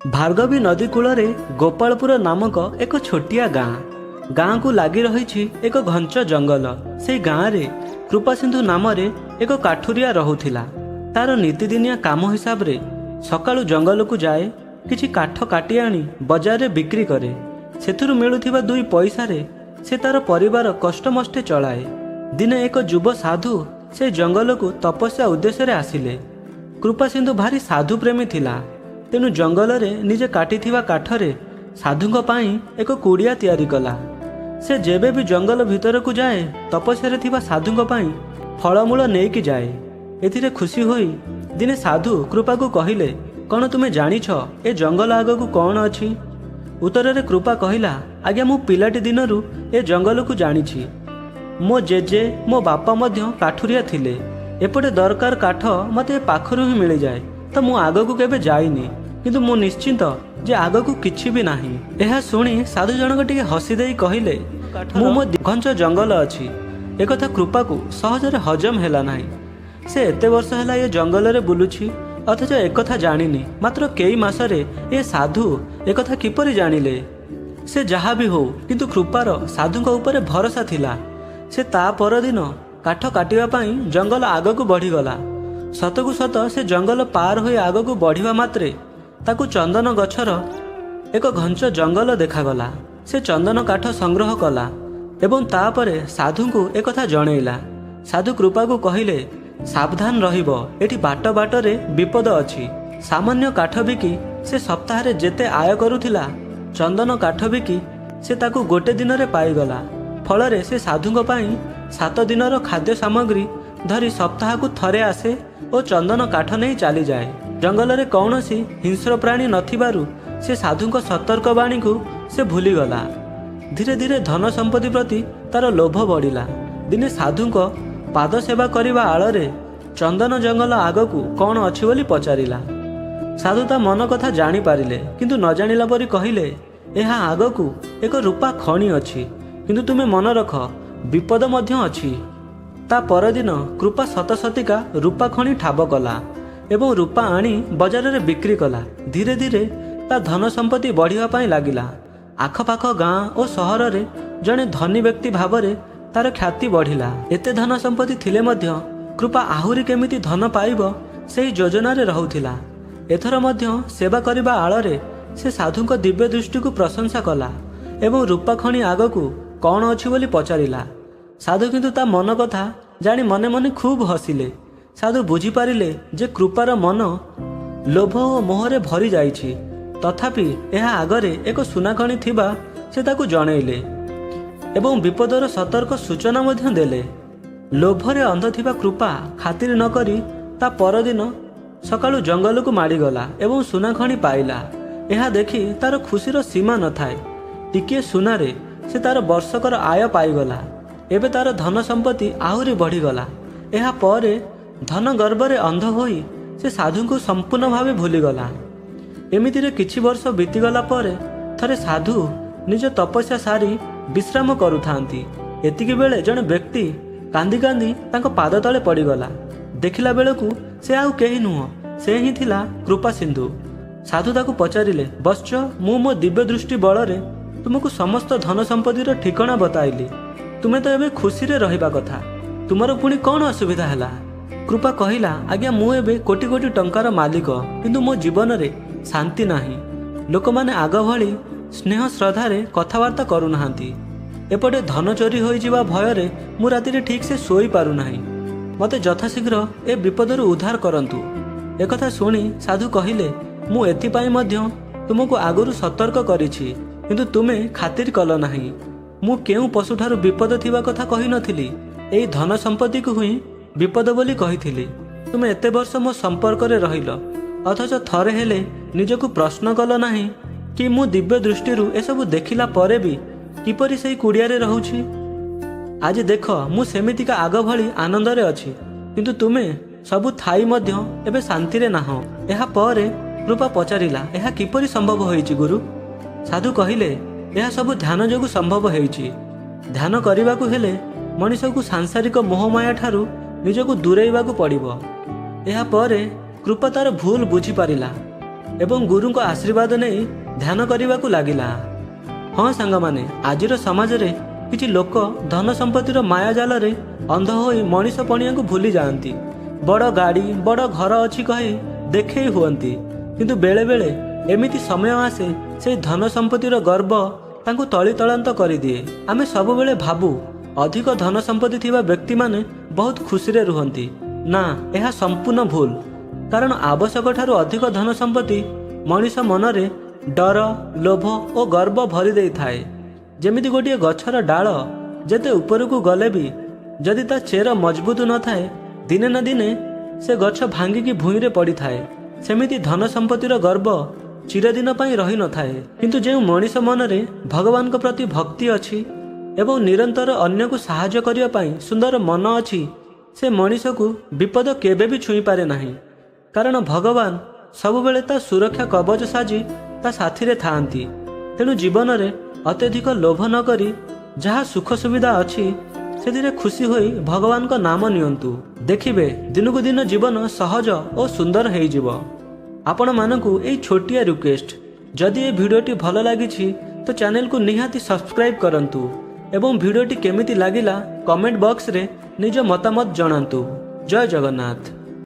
भार्गवी नदी कूल गोपालपुर नामक एक छोटिया गाँ। गाँ को लगी रही एक घंच जंगल। से गाँव रे कृपा सिंधु नाम एक काठुरिया रहुथिला। तार नीतिदिनिया काम हिसाब रे सकाळु जंगल को जाए, किछि काठ काटी आनी बजार रे बिक्री करे। सेथुरु मिलुथिबा 2 पैसा रे से तार परिवार कष्टमष्टे चलाए। दिने एक युव साधु से जंगल को तपस्या उद्देश्य रे आसिले। कृपा सिंधु भारी साधु प्रेमी थिला। तेणु जंगल रे निजे काटिथिबा काठरे साधुंक पाई एक कुड़िया तैयारी कला। से जेबे भी जंगल भीतर को जाए, तपस्या रे थिबा साधुंक पाई फलमूल नेकी जाए। एथिरे खुशी होई दिने साधु कृपा को कहिले, कौन तुमे जानिछ ए जंगल आगकू कौन अछि? उत्तर रे कृपा कहिला, आज्ञा मु पिलाटी दिनरू ए जंगल को जानिछि। मो जेजे मो बापा मध्य काठुरिया थिले। एपटे दरकार काठ मते पाखरु ही मिल जाए, तो मु आगकू केबे जाइनी, किंतु मु निश्चिंत जे आगकू किछि भी नाही। एहा सुनी साधु जनक टिके हसी देई कहिले, मु मो घंच जंगल अछि। एकथा कृपा को सहजरे हजम हेला नाही। से एते वर्ष हेला ये जंगल रे बुलुछि, अथच एकथा जानिनी। मात्र केई मासरे ए साधु एकथा किपरि जानिले? से जहा भी हो, किंतु कृपार साधुंक ऊपर भरोसा थिला। से ता परदिन काठ काटिबा पई जंगल आगकू बढ़ी गला। सतकू सत से जंगल पार हो आगकू बढ़िबा मात्रे ताकू चंदन गछर एक घंच जंगल देखागला। से चंदन काठ संग्रह कला एवं तापरे साधु को एकथा जणैला। साधु कृपा को कहिले, सावधान रहिबो, एठी बाट बाटरे विपद अछि। सामान्य काठ बिकी से सप्ताह रे जेते आय करुथिला, चंदन काठ बिकी से ताकू गोटे दिन रे पाईगला। फलरे से साधुंक पाई 7 दिनर खाद्य सामग्री धरी सप्ताह को थरे आसे और चंदन काठ नहीं चली जाए। जंगल रे कौनसी हिंस्र प्राणी नथिबारु से साधुंक सतर्क बाणी को से भूलीगला। धीरे धीरे धन संपत्ति प्रति तार लोभ बढ़िला। दिने साधुंक पाद सेवा करने आଳରେ चंदन जंगल आगकू कौन अच्छी बोली पचारिला। साधु ता मन कथा जानी पारिले, किंतु न जानिला परी कहिले, एहा आगकू एक रूपा खणी अछि, किंतु तुमे मन रख विपद मध्य अछि। ता परदिन कृपा शतशतिका रूपा खणी ठाब कला एवं रूपा आनी बजार रे बिक्री कला। धीरे धीरे ता धन संपत्ति बढ़िया पाई लागिला। आखपाख गाँ और सहर रे जड़े धनी व्यक्ति भावरे तार ख्याति बढ़िला। एते धन संपत्ति थिले मध्य कृपा आहुरी केमिति धन पाइबो सेही योजना रे रहुथिला। एथर मध्य सेवा करिबा आଳରେ से साधुंक दिव्य दृष्टि को प्रशंसा कला एवं रूपा खणी आगकू कौन अछि बोली पचारिला। साधु किंतु ता मन कथा जानी मने मने खूब हसिले। साधु बुझी पारिले जे कृपार मन लोभ और मोहरे भरी जाइछि। तथापि एहा आगरे एक सुना खणी थिबा से ताकू जणैले एवं विपदर सतर्क सूचना मध्य देले। लोभरे अंध थिबा कृपा खातिर न करी ता परदिन सकाळु जंगल को माड़ीगला एवं सुना खणी पाइला। एहा देखी तार खुशीर सीमा न थाए। टिके सुनारे से तार वर्षकर आय पाइगला। एबे तार धन संपत्ति आहुरी बढ़ीगला। एहा परे धन गर्भरे अंध होई से साधु को संपूर्ण भावे भूलीगला। एमिति रे किछि वर्ष बीतीगला परे थरे साधु निज तपस्या सारी विश्राम करुथांती। एतिकी बेले जने व्यक्ति कांदी कांदी तांको पाद तले पड़ीगला। देखिला बेलकू से आउ केही नुह, से ही थिला कृपा सिंधु। साधु ताकू पचारिले, बश्च मु मो दिव्य दृष्टि बलरे तुमको समस्त धन संपत्तिर ठिकाना बताइली। तुमे तो एबे खुशी रे रहिबा कथा, तुमर पुणी कौन असुविधा हैला? कृपा कहिला, आज्ञा मु एबे कोटी कोटी टंकार मालिक, किंतु मो जीवन रे शांति नाही। लोक माने आग भली स्नेह श्रद्धा रे कथावार्ता करू नाहांती। एपटे धन चोरी होई जिबा भय रे मु राति रे ठीक से सोई पारु नाही। मते यथाशीघ्र ए विपदरु उद्धार करंतु। एकथा सुनी साधु कहिले, मु एथि पई मध्य तुमको आगुरु सतर्क करिछि, किंतु तुमे खातिर कल नाही। मु केउ पशुठारु विपद थिबा कथा कहि नथिली, एई धन संपत्ति को हुई विपद बोली कहिथिली। तुमे एते वर्ष मो संपर्क रे रहिल, अथच थरे हेले निजको प्रश्न कल नाही कि मु दिव्य दृष्टिरु एसबु देखिला परे भी किपरि सेई कुड़िया रे रहुछि। आज देख मु सेमितिका आग भली आनंद रे अछि, किंतु तुमे सबु थाई मध्य एबे शांति रे नाह। एहा परे कृपा पचारिला, एहा किपरि संभव होइछि गुरु? साधु कहिले, यह सब ध्यान जोगु संभव होइछि। ध्यान करिबाकू हेले मनीष को सांसारिक मोहमाया ठारू निजको दूरेइबाकू पड़िबो। एहा परे कृपा तार भूल बुझी पारिला। ଏବଂ ଗୁରୁଙ୍କ ଆଶୀର୍ବାଦ ନେଇ ଧ୍ୟାନ କରିବାକୁ ଲାଗିଲା। ହଁ ସାଙ୍ଗମାନେ, ଆଜିର ସମାଜରେ କିଛି ଲୋକ ଧନ ସମ୍ପତ୍ତିର ମାୟା ଜାଲରେ ଅନ୍ଧ ହୋଇ ମଣିଷ ପଣିଆକୁ ଭୁଲି ଯାଆନ୍ତି। ବଡ଼ ଗାଡ଼ି ବଡ଼ ଘର ଅଛି କହି ଦେଖେଇ ହୁଅନ୍ତି, କିନ୍ତୁ ବେଳେବେଳେ ଏମିତି ସମୟ ଆସେ ସେହି ଧନ ସମ୍ପତ୍ତିର ଗର୍ବ ତାଙ୍କୁ ତଳିତଳାନ୍ତ କରିଦିଏ। ଆମେ ସବୁବେଳେ ଭାବୁ ଅଧିକ ଧନ ସମ୍ପତ୍ତି ଥିବା ବ୍ୟକ୍ତିମାନେ ବହୁତ ଖୁସିରେ ରୁହନ୍ତି। ନା, ଏହା ସମ୍ପୂର୍ଣ୍ଣ ଭୁଲ। କାରଣ ଆବଶ୍ୟକଠାରୁ ଅଧିକ ଧନ ସମ୍ପତ୍ତି ମଣିଷ ମନରେ ଡର, ଲୋଭ ଓ ଗର୍ବ ଭରି ଦେଇଥାଏ। ଯେମିତି ଗୋଟିଏ ଗଛର ଡାଳ ଯେତେ ଉପରକୁ ଗଲେ ବି ଯଦି ତା ଚେର ମଜବୁତ ନଥାଏ, ଦିନେ ନା ଦିନେ ସେ ଗଛ ଭାଙ୍ଗିକି ଭୂଇଁରେ ପଡ଼ିଥାଏ। ସେମିତି ଧନ ସମ୍ପତ୍ତିର ଗର୍ବ ଚିରଦିନ ପାଇଁ ରହିନଥାଏ। କିନ୍ତୁ ଯେଉଁ ମଣିଷ ମନରେ ଭଗବାନଙ୍କ ପ୍ରତି ଭକ୍ତି ଅଛି ଏବଂ ନିରନ୍ତର ଅନ୍ୟକୁ ସାହାଯ୍ୟ କରିବା ପାଇଁ ସୁନ୍ଦର ମନ ଅଛି, ସେ ମଣିଷକୁ ବିପଦ କେବେ ବି ଛୁଇଁପାରେ ନାହିଁ। କାରଣ ଭଗବାନ ସବୁବେଳେ ତା ସୁରକ୍ଷା କବଚ ସାଜି ତା ସାଥିରେ ଥାଆନ୍ତି। ତେଣୁ ଜୀବନରେ ଅତ୍ୟଧିକ ଲୋଭ ନ କରି ଯାହା ସୁଖ ସୁବିଧା ଅଛି ସେଥିରେ ଖୁସି ହୋଇ ଭଗବାନଙ୍କ ନାମ ନିଅନ୍ତୁ। ଦେଖିବେ ଦିନକୁ ଦିନ ଜୀବନ ସହଜ ଓ ସୁନ୍ଦର ହେଇଯିବ। ଆପଣମାନଙ୍କୁ ଏଇ ଛୋଟିଆ ରିକ୍ୱେଷ୍ଟ, ଯଦି ଏ ଭିଡ଼ିଓଟି ଭଲ ଲାଗିଛି ତ ଚ୍ୟାନେଲକୁ ନିହାତି ସବସ୍କ୍ରାଇବ୍ କରନ୍ତୁ ଏବଂ ଭିଡ଼ିଓଟି କେମିତି ଲାଗିଲା କମେଣ୍ଟ ବକ୍ସରେ ନିଜ ମତାମତ ଜଣାନ୍ତୁ। ଜୟ ଜଗନ୍ନାଥ।